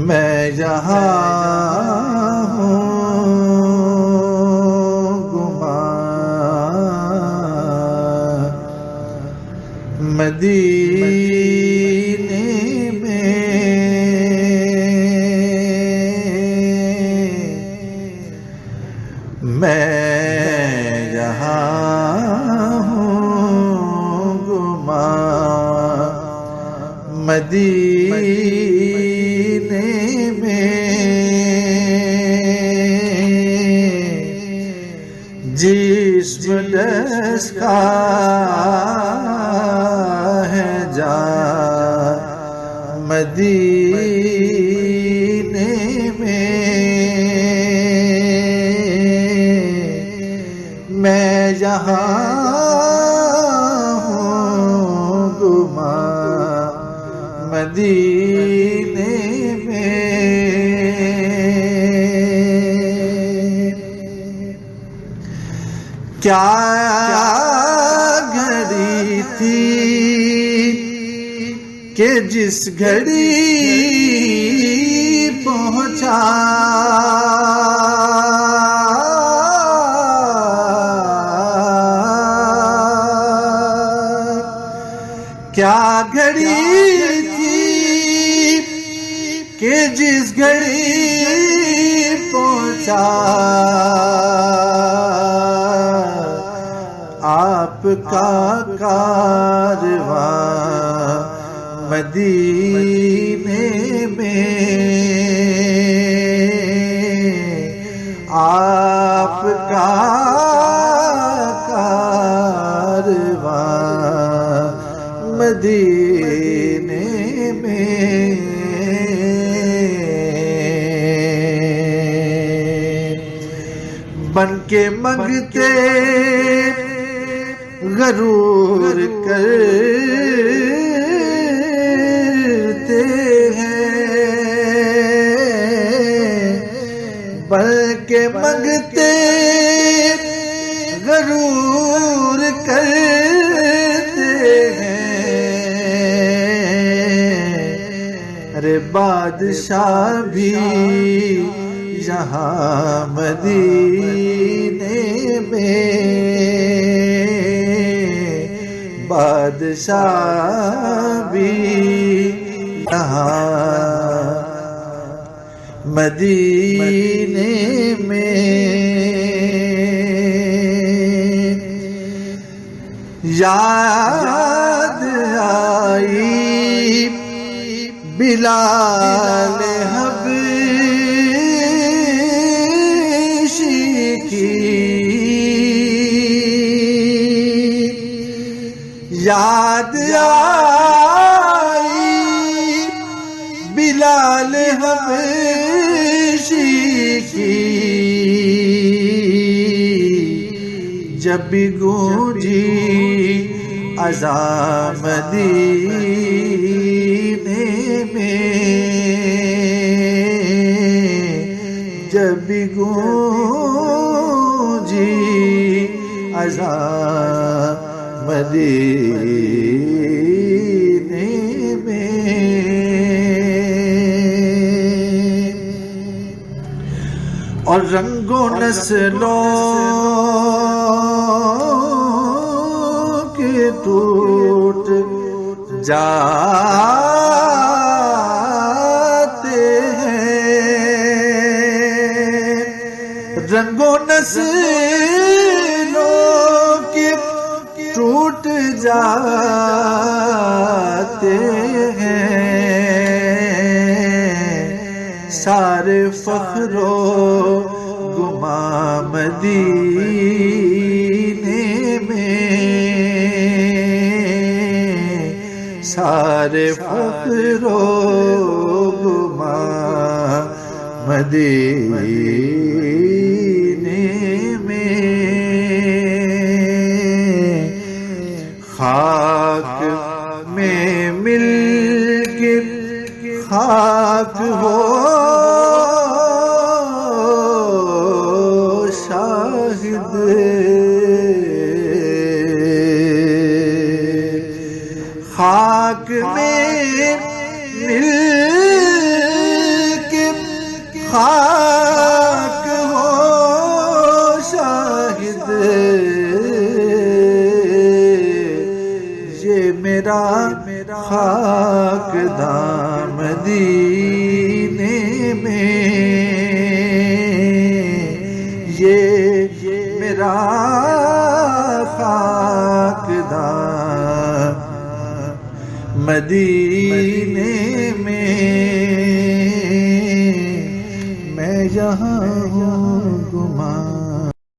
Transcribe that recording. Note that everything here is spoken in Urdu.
میں یہاں ہوں گماں مدینے میں، میں یہاں ہوں گماں مدینے میں، جسم دس کا ہے جان مدینے میں، میں یہاں ہوں گماں مدینے میں۔ کیا گھڑی تھی کہ جس گھڑی پہنچا، کیا گھڑی تھی کہ جس گھڑی پہنچا، آپ کا کارواں مدینے میں، آپ کا کارواں مدینے میں، بن کے منگتے غرور کرتے ہیں، بلکہ منگتے غرور کرتے ہیں، ارے بادشاہ بھی یہاں مدینے میں، بادشاہ بھی یہاں مدینے میں۔ یاد آئی بلال حبشی کی، یاد آئی بلال حبشی کی، جب بھی گونجی اذان مدینے میں، جب بھی گونجی اذان مدینے میں، اور رنگوں نسلوں کے ٹوٹ جاتے ہیں، رنگوں نسلوں کے ٹوٹ جاتے ہیں، سارے فخر و گماں مدینے میں، سارے فخر و گماں مدینے میں، خاک میں مل کے خاک ہو شاہد، خاک میں مل کے خاک ہو شاہد، یہ میرا خاک دام مدینے میں، یہ میرا خاک دام مدینے میں، میں یہاں ہوں گما